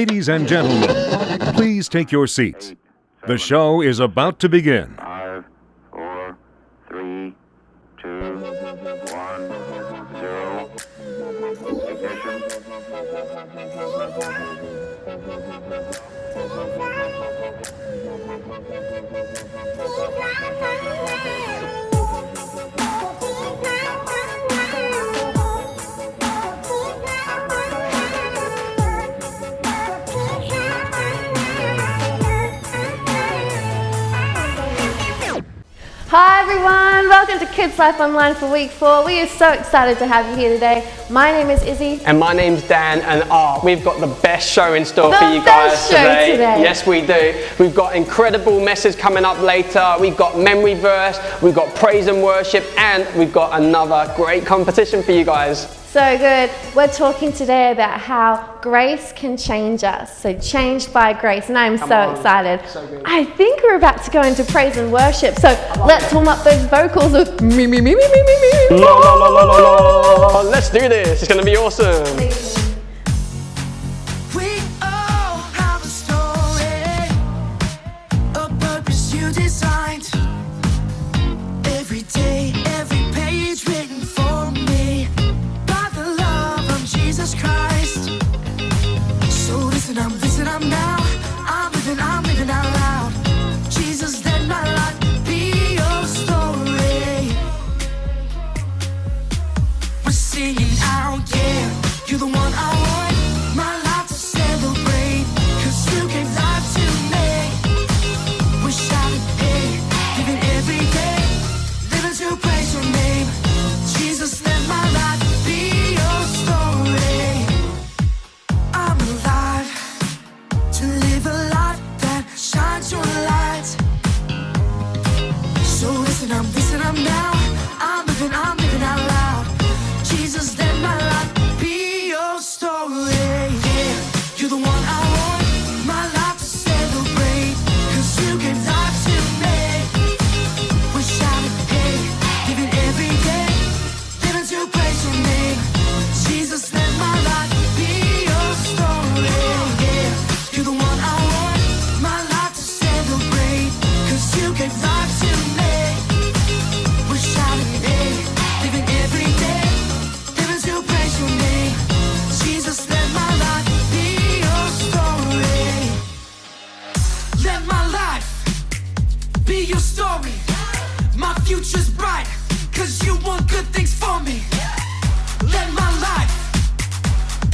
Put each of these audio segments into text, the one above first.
Ladies and gentlemen, please take your seats. The show is about to begin. 5, 4, 3, 2, 1, 0. Ignition. Hi everyone, welcome to Kids Life Online for week 4. We are so excited to have you here today. My name is Izzy. And my name's Dan, and we've got the best show in store for you guys today. Yes, we do. We've got incredible message coming up later. We've got memory verse, we've got praise and worship, and we've got another great competition for you guys. So good. We're talking today about how grace can change us. So changed by grace, and I'm so excited. So good. I think we're about to go into praise and worship. So let's warm up those vocals with me, me, me, me, me, me, me. La, la, la, la, la, la. Let's do this. It's going to be awesome. We all have a story, a purpose you designed. Every day, every page written for me by the love of Jesus Christ. So listen up now. I'm living out loud. Jesus, let my life be your story. We're singing out, yeah. You're the one I want, my life to celebrate. 'Cause you gave life to me. We're shouting, hey, living every day, living to praise your name. Jesus, let my life be your story. I'm alive to live a life that shines your light. So listen up now. I'm living out loud. Jesus, let my life be your story. Yeah, you're the one I want, my life to celebrate. 'Cause you gave life to me. We're shouting, hey, living every day, living to praise your name. Jesus, let my life be your story. Yeah, you're the one I want, my life to celebrate. 'Cause you gave life to me. We're shouting, hey, living every day, living to praise your name. Jesus, let my life be your story. Let my life be your story. My future's bright, 'cause you want good things for me. Let my life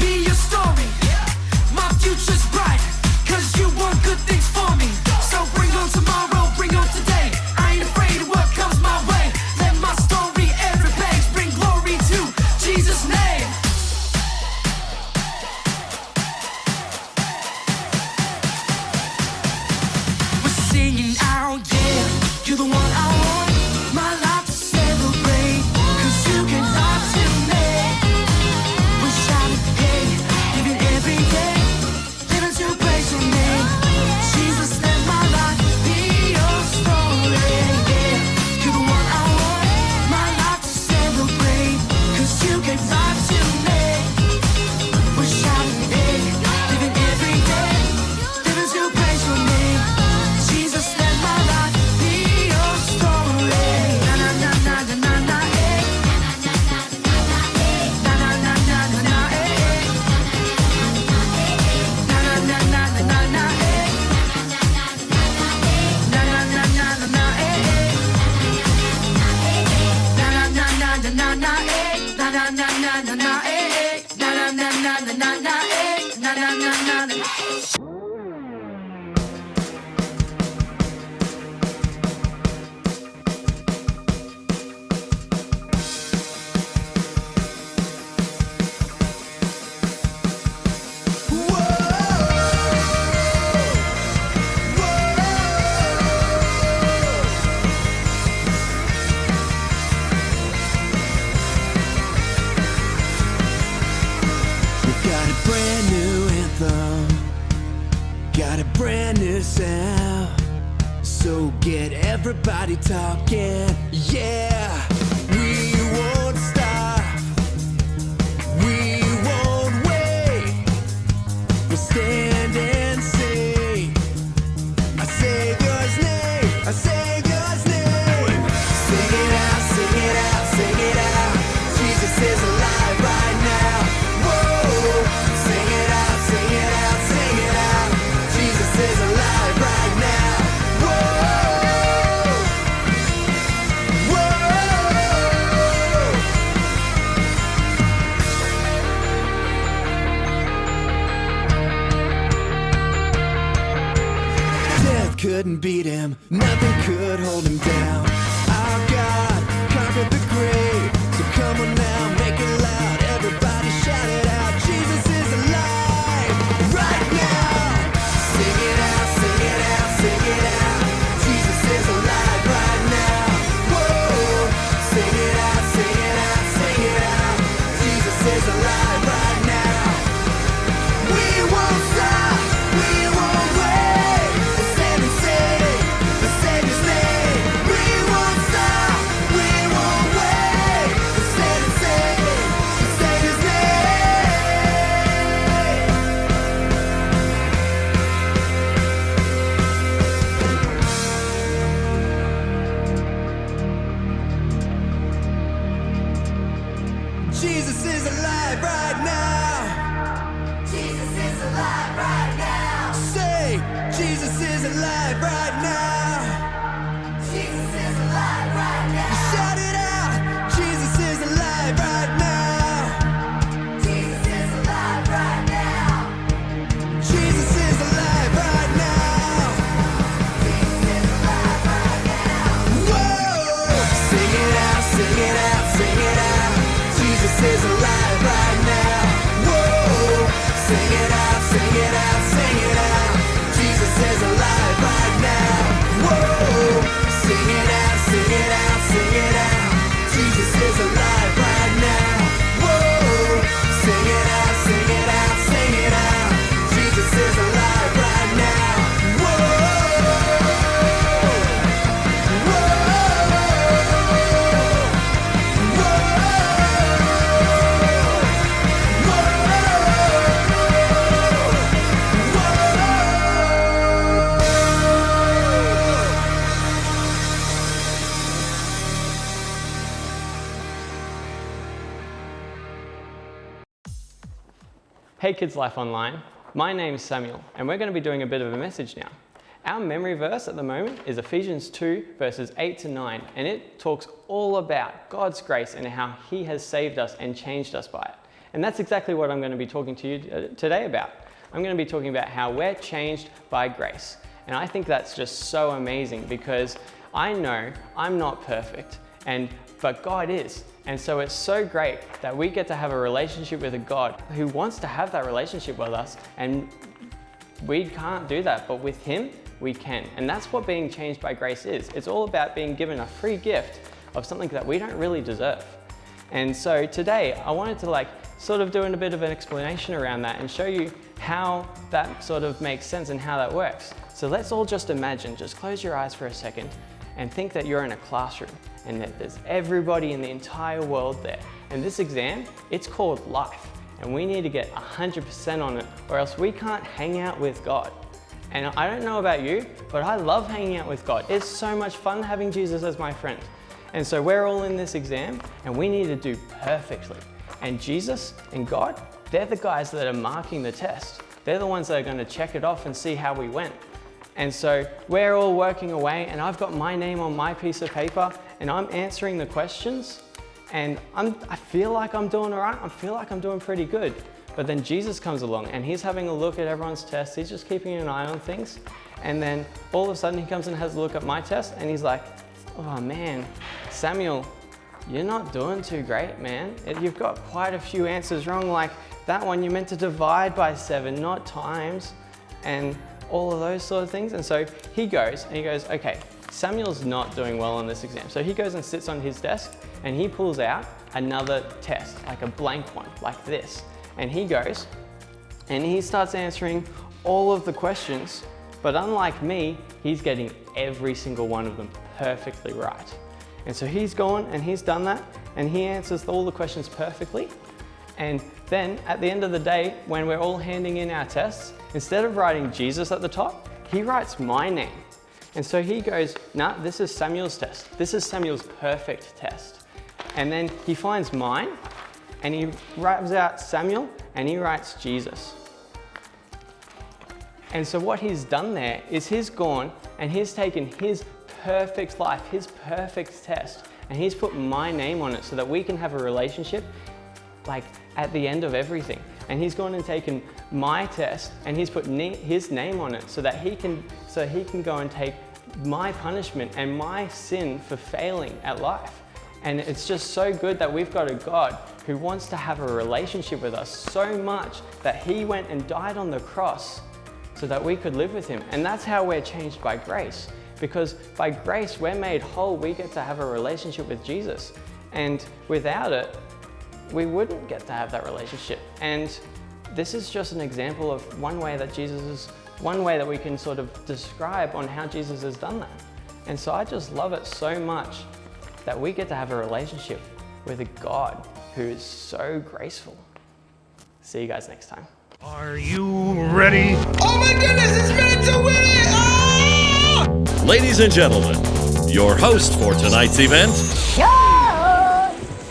be your story. My future's bright, 'cause you want good things for me. So bring on tomorrow, bring on today. I ain't afraid of what comes my way. Let my story, every page, bring glory to Jesus' name. We're singing out, yeah. You're the one I want, my life to celebrate. 'Cause you gave life to me. We're shouting, hey, living every day, living to praise your name. Jesus, let my life be your story. Yeah, you're the one I want, my life to celebrate. 'Cause you gave life to me. We're shouting, hey, living every day, living to praise your name. Jesus, let my life be your story. Na na na na na na na, eh. Na na na na na na, eh. Na na na na na na na, eh. Na na na na na na, eh. Na na na na na na na, eh. Na na na na na na, eh. Na na na na na na na, eh. Na na na na na. We've got a brand new anthem, got a brand new sound. So get everybody talking, yeah. We won't stop, we won't wait. We'll stand couldn't beat him, nothing could hold him down. Our God conquered the grave, so come on now, make it loud. Everybody shout it out, Jesus is alive right now. Sing it out, sing it out, sing it out. Jesus is alive right now. Whoa, sing it out, sing it out, sing it out. Jesus is alive right now. We won't stop, we won't wait. We'll stand and sing the Savior's name. We won't stop, we won't wait. We'll stand and sing the Savior's name. Jesus is alive right now. Jesus is alive right now. Say, Jesus is alive right now. Jesus is alive right now. Shout it out. Jesus is alive right now. Jesus is alive right now. Jesus is alive right now. Jesus is alive right now. Whoa! Sing it out, sing it out, sing it out. Jesus is alive right now. Whoa! Sing it out, sing it out, sing it out. Jesus is alive right now. Whoa! Sing it out, sing it out, sing it out. Jesus is alive right now. Whoa! Sing it out, sing it out, sing it out. Jesus is alive right now. Whoa! Hey Kids Life Online, my name's Samuel and we're going to be doing a bit of a message now. Our memory verse at the moment is Ephesians 2 verses 8 to 9 and it talks all about God's grace and how He has saved us and changed us by it. And that's exactly what I'm going to be talking to you today about. I'm going to be talking about how we're changed by grace. And I think that's just so amazing because I know I'm not perfect, but God is. And so it's so great that we get to have a relationship with a God who wants to have that relationship with us, and we can't do that, but with Him, we can. And that's what being changed by grace is. It's all about being given a free gift of something that we don't really deserve. And so today, I wanted to sort of do a bit of an explanation around that and show you how that sort of makes sense and how that works. So let's all just imagine, just close your eyes for a second and think that you're in a classroom and that there's everybody in the entire world there. And this exam, it's called life. And we need to get 100% on it or else we can't hang out with God. And I don't know about you, but I love hanging out with God. It's so much fun having Jesus as my friend. And so we're all in this exam and we need to do perfectly. And Jesus and God, they're the guys that are marking the test. They're the ones that are going to check it off and see how we went. And so we're all working away and I've got my name on my piece of paper and I'm answering the questions and I feel like I'm doing all right. I feel like I'm doing pretty good. But then Jesus comes along and He's having a look at everyone's tests. He's just keeping an eye on things. And then all of a sudden He comes and has a look at my test and He's like, oh man, Samuel, you're not doing too great, man. You've got quite a few answers wrong. Like that one, you meant to divide by 7, not times. And all of those sort of things. And so he goes, okay, Samuel's not doing well on this exam. So he goes and sits on his desk and he pulls out another test, like a blank one, like this. And he goes and he starts answering all of the questions, but unlike me, he's getting every single one of them perfectly right. And so he's gone and he's done that and he answers all the questions perfectly. And then at the end of the day, when we're all handing in our tests, instead of writing Jesus at the top, he writes my name. And so he goes, nah, this is Samuel's test. This is Samuel's perfect test. And then he finds mine and he writes out Samuel and he writes Jesus. And so what he's done there is he's gone and he's taken his perfect life, his perfect test, and he's put my name on it so that we can have a relationship like at the end of everything. And he's gone and taken my test and he's put his name on it so that he can go and take my punishment and my sin for failing at life. And it's just so good that we've got a God who wants to have a relationship with us so much that he went and died on the cross so that we could live with him. And that's how we're changed by grace. Because by grace, we're made whole. We get to have a relationship with Jesus. And without it, we wouldn't get to have that relationship. And this is just an example of one way that we can sort of describe on how Jesus has done that. And so I just love it so much that we get to have a relationship with a God who is so graceful. See you guys next time. Are you ready? Oh my goodness, it's meant to win it! Ah! Ladies and gentlemen, your host for tonight's event,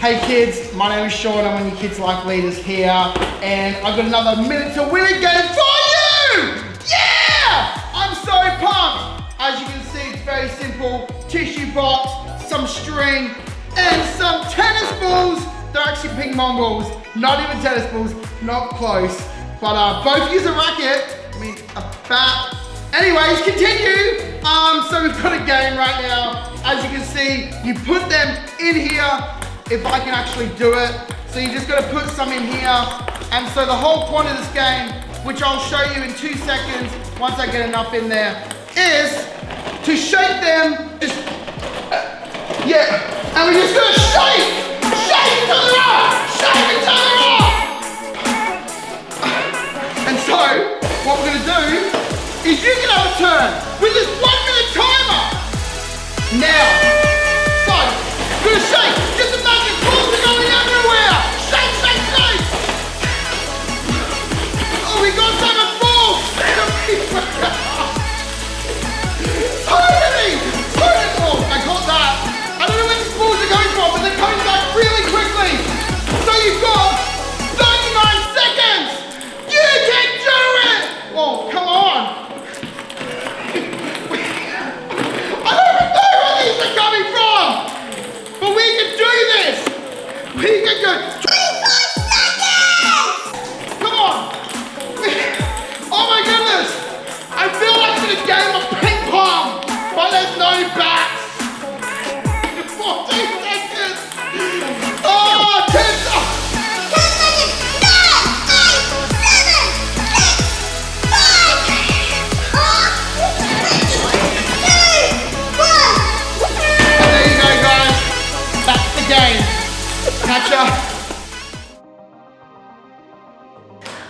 Hey kids, my name is Sean, I'm one of your Kids Life leaders here, and I've got another minute to win it game for you! Yeah! I'm so pumped! As you can see, it's very simple. Tissue box, some string, and some tennis balls. They're actually ping pong balls, not even tennis balls, not close. But both use a racket, a bat. Anyways, continue. So we've got a game right now. As you can see, you put them in here, if I can actually do it. So you just gotta put some in here. And so the whole point of this game, which I'll show you in 2 seconds, once I get enough in there, is to shake them, and we're just gonna shake each other up, shake each other up. And so, what we're gonna do is you can have a turn with this 1 minute timer. Now, so, we're gonna shake, just imagine balls are going everywhere. Shake, shake, shake. Oh, we got some of balls. Oh, I got that. I don't know where these balls are going from, but they're coming back really quickly. So you've got 39 seconds. You can do it. Oh, come on. I don't even know where these are coming from. But we can do this. We can go. 25 seconds. Come on. Oh my goodness. I feel like it's a game of ping pong, but there's no bats. 14 seconds. Oh, 10 seconds. 10 seconds. 9, 8, 7, 6, 5, 4, 3, 2, 1. And there you go, guys. That's the game. Catch ya.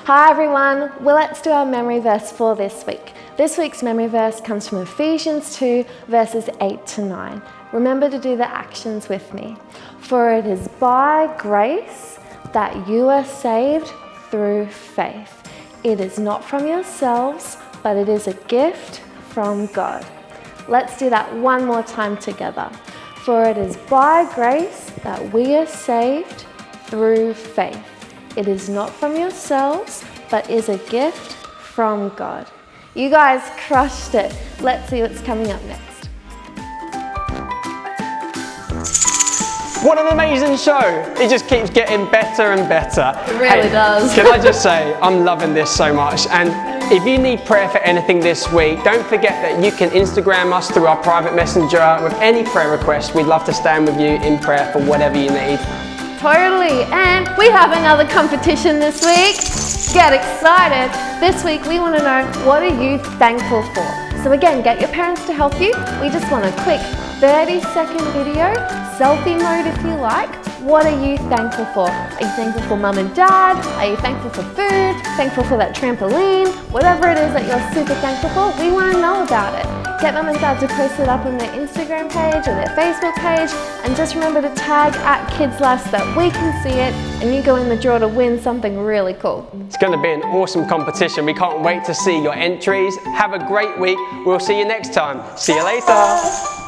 Hi everyone, well let's do our memory verse for this week. This week's memory verse comes from Ephesians 2 verses 8 to 9. Remember to do the actions with me. For it is by grace that you are saved through faith. It is not from yourselves, but it is a gift from God. Let's do that one more time together. For it is by grace that we are saved through faith. It is not from yourselves, but is a gift from God. You guys crushed it. Let's see what's coming up next. What an amazing show! It just keeps getting better and better. It really does. Can I just say, I'm loving this so much. And if you need prayer for anything this week, don't forget that you can Instagram us through our private messenger with any prayer requests. We'd love to stand with you in prayer for whatever you need. Totally, and we have another competition this week. Get excited. This week we want to know, what are you thankful for? So again, get your parents to help you. We just want a quick 30-second video, selfie mode if you like. What are you thankful for? Are you thankful for mum and dad? Are you thankful for food? Thankful for that trampoline? Whatever it is that you're super thankful for, we want to know about it. Get mum and dad to post it up on their Instagram page or their Facebook page, and just remember to tag @KidsLife so that we can see it and you go in the draw to win something really cool. It's going to be an awesome competition. We can't wait to see your entries. Have a great week. We'll see you next time. See you later.